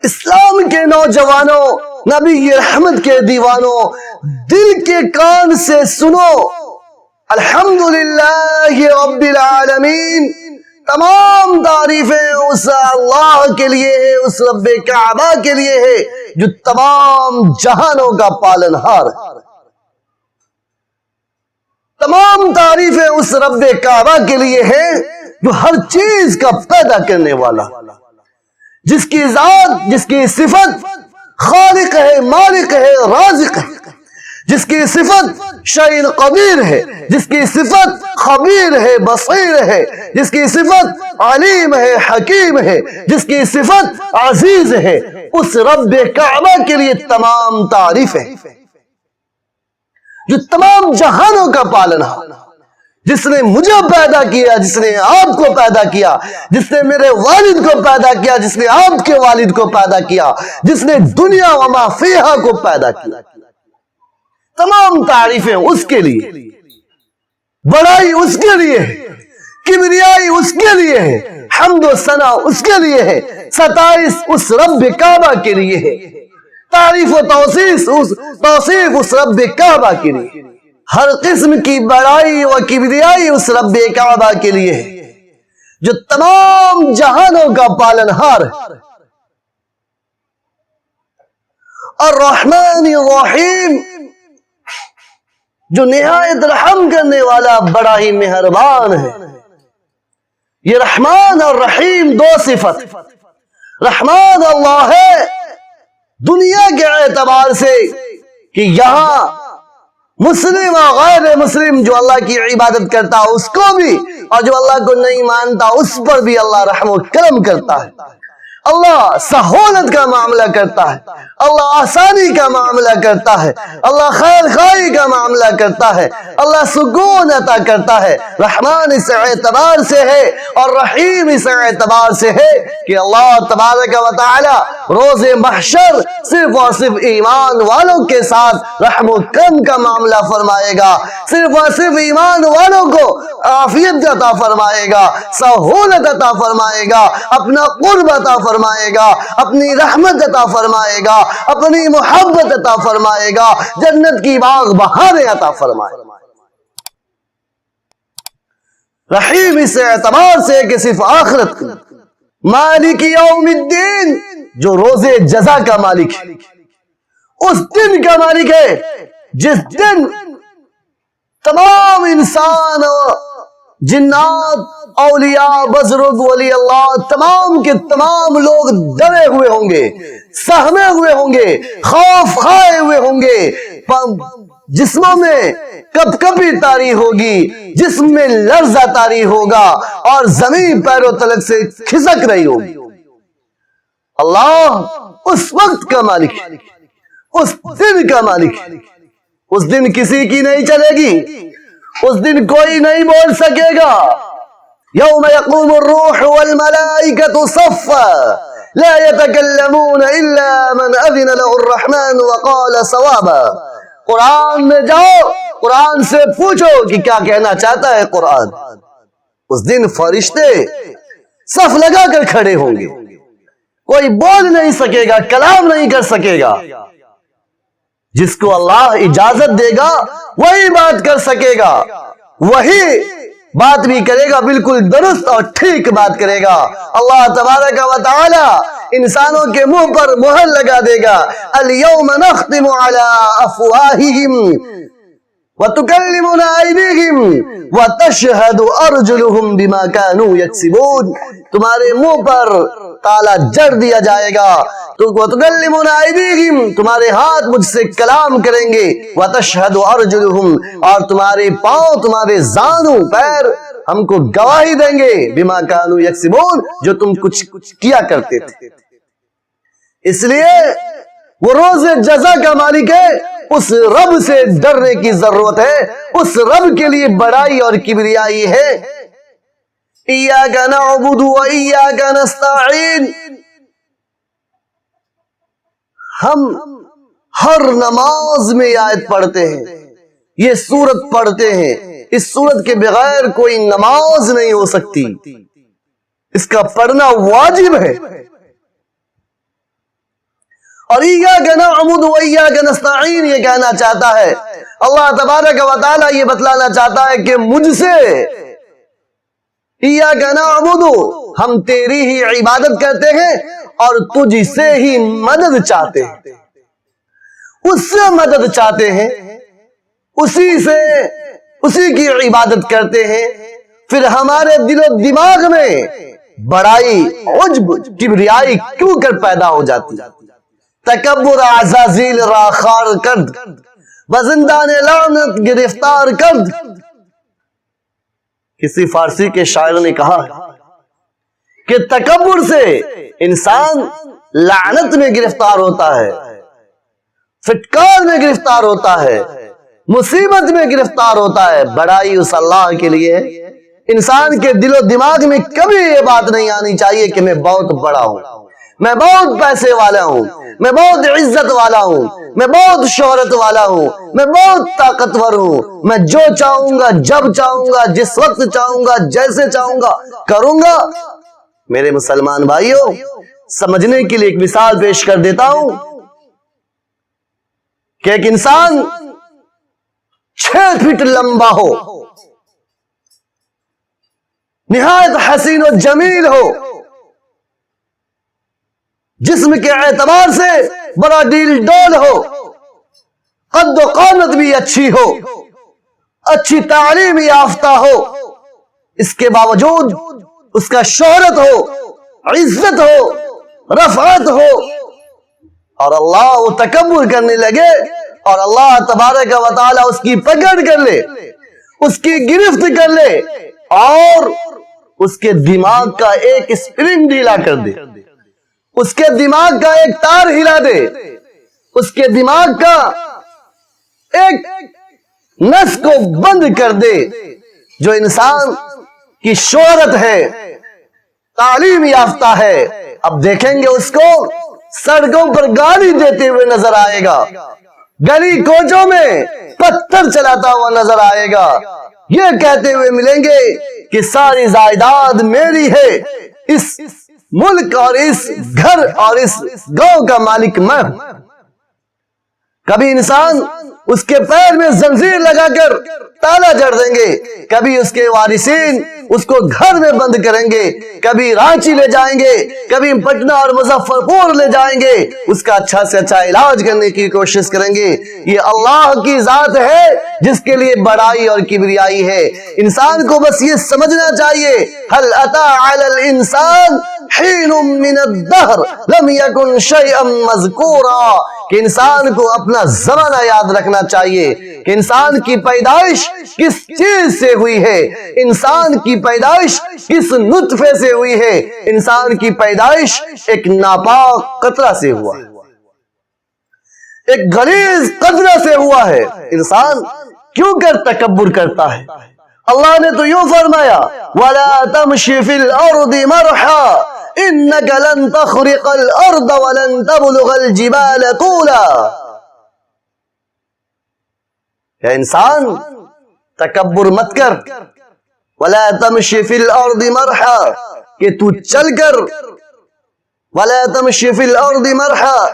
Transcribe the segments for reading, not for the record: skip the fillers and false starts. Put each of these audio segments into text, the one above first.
اسلام کے نوجوانوں، نبی رحمت کے دیوانوں، دل کے کان سے سنو، الحمدللہ رب العالمین، تمام تعریفیں اس اللہ کے لیے ہے، اس رب کعبہ کے لیے ہے جو تمام جہانوں کا پالنہار ہے۔ تمام تعریفیں اس رب کعبہ کے لیے ہے جو ہر چیز کا پیدا کرنے والا، جس کی ذات، جس کی صفت خالق ہے، مالک ہے، رازق ہے، جس کی صفت شیء قدیر ہے، جس کی صفت خبیر ہے، بصیر ہے، جس کی صفت علیم ہے، حکیم ہے، جس کی صفت عزیز ہے، اس رب کعبہ کے لیے تمام تعریفیں، جو تمام جہانوں کا پالنہار، جس نے مجھے پیدا کیا، جس نے آپ کو پیدا کیا، جس نے میرے والد کو پیدا کیا، جس نے آپ کے والد کو پیدا کیا، جس نے دنیا و ما فیہا کو پیدا کیا، تمام تعریفیں اس کے لیے، بڑائی اس کے لیے ہے، کبریائی اس کے لیے ہے، حمد و ثنا اس کے لیے ہے، ستائش اس رب کعبہ کے لیے ہے، تعریف و توصیف اس رب کعبہ کے لیے، ہر قسم کی بڑائی و کبریائی اس رب کعبہ کے لیے ہے جو تمام جہانوں کا پالنہار ہے۔ الرحمن الرحیم، جو نہایت رحم کرنے والا، بڑا ہی مہربان ہے۔ یہ رحمان اور رحیم دو صفت، رحمان اللہ ہے دنیا کے اعتبار سے کہ یہاں مسلم اور غیر مسلم جو اللہ کی عبادت کرتا ہے اس کو بھی، اور جو اللہ کو نہیں مانتا اس پر بھی اللہ رحم و کرم کرتا ہے، اللہ سہولت کا معاملہ کرتا ہے، اللہ آسانی کا معاملہ کرتا ہے، اللہ خیر خواہی کا معاملہ کرتا ہے، اللہ سکون عطا کرتا ہے۔ رحمان اس اعتبار سے ہے اور رحیم اس اعتبار سے ہے کہ اللہ تبارک و تعالی روز محشر صرف اور صرف ایمان والوں کے ساتھ رحم و کرم کا معاملہ فرمائے گا، صرف اور صرف ایمان والوں کو عافیت عطا فرمائے گا، سہولت عطا فرمائے گا، اپنا قرب عطا فرمائے گا، اپنی رحمت عطا فرمائے گا، اپنی محبت عطا فرمائے گا، جنت کی باغ بہاریں عطا فرمائے گا۔ رحیم اس اعتبار سے کہ صرف آخرت، مالک یوم الدین، جو روز جزا کا مالک ہے، اس دن کا مالک ہے جس دن تمام انسان، جنات، اولیاء، بزرگ، ولی اللہ، تمام کے تمام لوگ ڈرے ہوئے ہوں گے، سہمے ہوئے ہوں گے، خوف کھائے ہوئے ہوں گے، جسموں میں کپکپی طاری ہوگی، جسم میں لرزہ طاری ہوگا اور زمین پیروں تلک سے کھسک رہی ہوگی۔ اللہ اس وقت کا مالک ہے، اس دن کا مالک ہے، اس دن کسی کی نہیں چلے گی، اس دن کوئی نہیں بول سکے گا۔ یوم یقوم الروح والملائکۃ صفا لا يتکلمون الا من اذن له الرحمن وقال صوابا۔ قرآن میں جاؤ، قرآن سے پوچھو کہ کیا کہنا چاہتا ہے قرآن۔ اس دن فرشتے صف لگا کر کھڑے ہوں گے، کوئی بول نہیں سکے گا، کلام نہیں کر سکے گا، جس کو اللہ اجازت دے گا وہی بات کر سکے گا، وہی بات بھی کرے گا، بالکل درست اور ٹھیک بات کرے گا۔ اللہ تبارک و تعالی انسانوں کے منہ پر مہر لگا دے گا، الیوم نختم علی افواہہم وتکلمنا ایدیہم وتشہد ارجلہم بما کانوا یکسبون۔ تمہارے منہ پر تالا جڑ دیا جائے گا، وَتُكَلِّمُنَا أَيْدِيهِمْ، تمہارے ہاتھ مجھ سے کلام کریں گے، وَتَشْهَدُ أَرْجُلُهُمْ، اور تمہارے پاؤں، تمہارے زانو، پیر ہم کو گواہی دیں گے، بِمَا كَانُوا يَكْسِبُونَ، جو تم کچھ کیا کرتے تھے۔ اس لیے وہ روز جزا کا مالک ہے، اس رب سے ڈرنے کی ضرورت ہے، اس رب کے لیے بڑائی اور کبریائی ہے۔ إِيَّاكَ نَعْبُدُ وَإِيَّاكَ نَسْتَعِينُ، ہم ہر نماز میں آیت پڑھتے ہیں، یہ سورت پڑھتے ہیں، اس سورت کے بغیر کوئی نماز نہیں ہو سکتی، اس کا پڑھنا واجب ہے۔ اور ایاک نعبد و ایاک نستعین یہ کہنا چاہتا ہے. اللہ تبارک و تعالیٰ یہ بتلانا چاہتا ہے کہ مجھ سے ایاک نعبد ہم تیری ہی عبادت کرتے ہیں اور تجھ سے ہی مدد چاہتے ہیں، اس سے مدد چاہتے ہیں، اسی کی عبادت کرتے ہیں. پھر ہمارے دل و دماغ میں بڑائی، عجب، کبریائی کیوں کر پیدا ہو جاتی؟ تکبر عزازیل را خار کرد، بزندان لعنت گرفتار کرد. کسی فارسی کے شاعر نے کہا کہ تکبر سے انسان لعنت میں گرفتار ہوتا ہے، فٹکار میں گرفتار ہوتا ہے، مصیبت میں گرفتار ہوتا ہے. بڑائی اس اللہ کے لیے ہے. انسان کے دل و دماغ میں کبھی یہ بات نہیں آنی چاہیے کہ میں بہت بڑا ہوں، میں بہت پیسے والا ہوں، میں بہت عزت والا ہوں، میں بہت شہرت والا ہوں، میں بہت طاقتور ہوں، میں جو چاہوں گا، جب چاہوں گا، جس وقت چاہوں گا، جیسے چاہوں گا کروں گا. میرے مسلمان بھائیوں، سمجھنے کے لیے ایک مثال پیش کر دیتا ہوں کہ ایک انسان 6 فٹ لمبا ہو، نہایت حسین و جمیل ہو، جسم کے اعتبار سے بڑا ڈیل ڈول ہو، قد و قامت بھی اچھی ہو، اچھی تعلیم یافتہ ہو، اس کے باوجود اس کا شہرت ہو، عزت ہو، رفعت ہو، اور اللہ وہ تکبر کرنے لگے اور اللہ تبارک و تعالی اس کی پکڑ کر لے، اس کی گرفت کر لے اور اس کے دماغ کا ایک اسپرنگ ڈھیلا کر دے، اس کے دماغ کا ایک تار ہلا دے، اس کے دماغ کا ایک نس کو بند کر دے. جو انسان کی شہرت ہے، تعلیم یافتہ ہے، اب دیکھیں گے اس کو سڑکوں پر گالی دیتے ہوئے نظر آئے گا، گلی کوچوں میں پتھر چلاتا ہوا نظر آئے گا، یہ کہتے ہوئے ملیں گے کہ ساری جائیداد میری ہے، اس ملک اور اس گھر اور اس گاؤں کا مالک میں ہوں. کبھی انسان اس کے پیر میں زنجیر لگا کر تالا جڑ دیں گے، کبھی اس کے وارثین اس کو گھر میں بند کریں گے، کبھی رانچی لے جائیں گے، کبھی پٹنہ اور مظفر پور لے جائیں گے، اس کا اچھا سے اچھا علاج کرنے کی کوشش کریں گے. یہ اللہ کی ذات ہے جس کے لیے بڑائی اور کبریائی ہے. انسان کو بس یہ سمجھنا چاہیے، هل اتى على الانسان حين من الدهر لم يكن شيئا مذكورا، کہ انسان کو اپنا زمانہ یاد رکھنا چاہیے کہ انسان کی پیدائش کس چیز سے ہوئی ہے، انسان کی پیدائش کس نطفے سے ہوئی ہے، انسان کی پیدائش ایک ناپاک قطرہ سے ہوا ہے، ایک غلیظ قطرہ سے ہوا ہے. انسان کیوں کر تکبر کرتا ہے؟ اللہ نے تو یوں فرمایا وَلَا تَمْشِ فِي الْأَرْضِ مَرْحًا إِنَّكَ لَن تَخْرِقَ الْأَرْضَ وَلَن تَبْلُغَ الْجِبَالَ طُولًا. کہ انسان تکبر مت کر، وَلَا تَمْشِ فِي الْأَرْضِ مَرْحًا، کہ تو چل کر، وَلَا تَمْشِ فِي الْأَرْضِ مَرْحًا،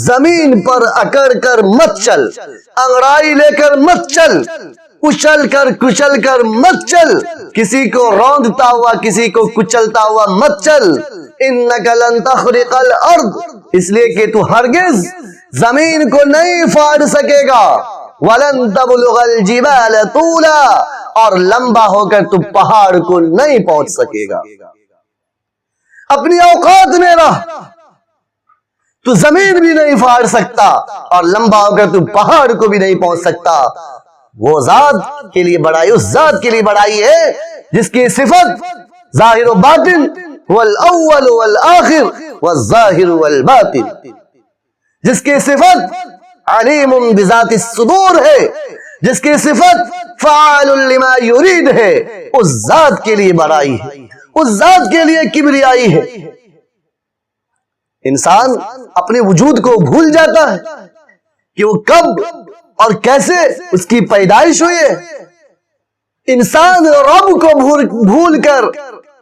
زمین پر اکڑ کر مت چل، انگڑائی لے کر مت چل، اچھل کر کچل کر مت چل، کسی کو روندتا ہوا، کسی کو کچلتا ہوا مت چل. انک لن تخرق الارض، اس لیے کہ تو ہرگز زمین کو نہیں پھاڑ سکے گا. ولن تبلغ الجبال طولا، اور لمبا ہو کر تو پہاڑ کو نہیں پہنچ سکے گا. اپنی اوقات میں رہ، تو زمین بھی نہیں پھاڑ سکتا اور لمبا ہو کر تو پہاڑ کو بھی نہیں پہنچ سکتا. وہ ذات کے لیے بڑائی، اس ذات کے لیے بڑائی ہے جس کی صفت ظاہر و باطن والاول والآخر والظاہر والباطن، جس کی صفت علیم بذات الصدور ہے، جس کی صفت فعال لما یرید ہے. اس ذات کے لیے بڑائی ہے، اس ذات کے لیے کبریائی ہے. انسان اپنے وجود کو بھول جاتا ہے کہ وہ کب اور کیسے اس کی پیدائش ہوئی ہے. انسان رب کو بھول کر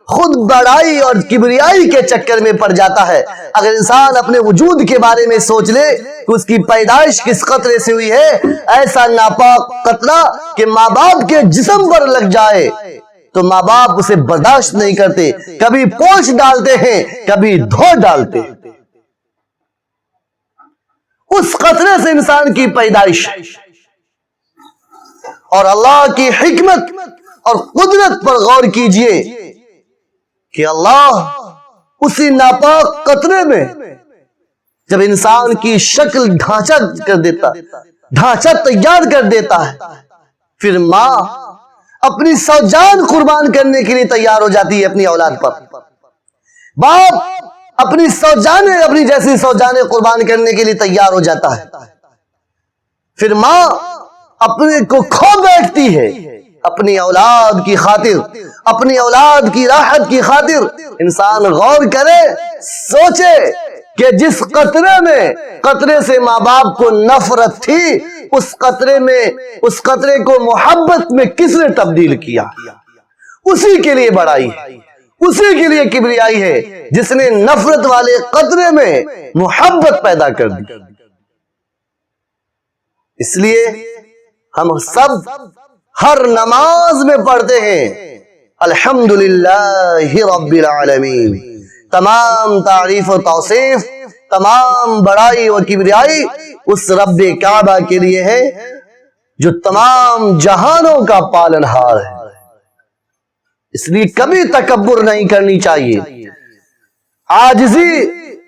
خود بڑائی اور کبریائی کے چکر میں پڑ جاتا ہے۔ اگر انسان اپنے وجود کے بارے میں سوچ لے کہ اس کی پیدائش کس قطرے سے ہوئی ہے، ایسا ناپاک قطرہ کہ ماں باپ کے جسم پر لگ جائے تو ماں باپ اسے برداشت نہیں کرتے، کبھی پوچھ ڈالتے ہیں، کبھی دھو ڈالتے ہیں۔ اس قطرے سے انسان کی پیدائش ہے، اور اللہ کی حکمت اور قدرت پر غور کیجئے کہ اللہ اسی ناپاک قطرے میں جب انسان کی شکل ڈھانچہ تیار کر دیتا ہے، پھر ماں اپنی سو جان قربان کرنے کے لیے تیار ہو جاتی ہے اپنی اولاد پر، باپ اپنی جیسی سو جانیں قربان کرنے کے لیے تیار ہو جاتا ہے، پھر ماں اپنے کو کھو بیٹھتی ہے اپنی اولاد کی خاطر، اپنی اولاد کی راحت کی خاطر۔ انسان غور کرے، سوچے کہ جس قطرے سے ماں باپ کو نفرت تھی، اس قطرے کو محبت میں کس نے تبدیل کیا؟ اسی کے لیے بڑائی ہے، اسی کے لیے کبریائی ہے جس نے نفرت والے قطرے میں محبت پیدا کر دی۔ اس لیے ہم سب ہر نماز میں پڑھتے ہیں الحمدللہ رب العالمین۔ تمام تعریف و توصیف، تمام بڑائی و کبریائی اس رب کعبہ کے لیے ہے جو تمام جہانوں کا پالنہار ہے۔ اس لیے کبھی تکبر نہیں کرنی چاہیے، عاجزی،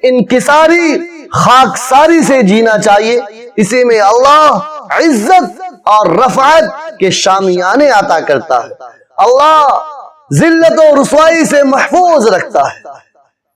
انکساری، خاکساری سے جینا چاہیے۔ اسی میں اللہ عزت اور رفعت کے شامیانے عطا کرتا ہے، اللہ ذلت و رسوائی سے محفوظ رکھتا ہے۔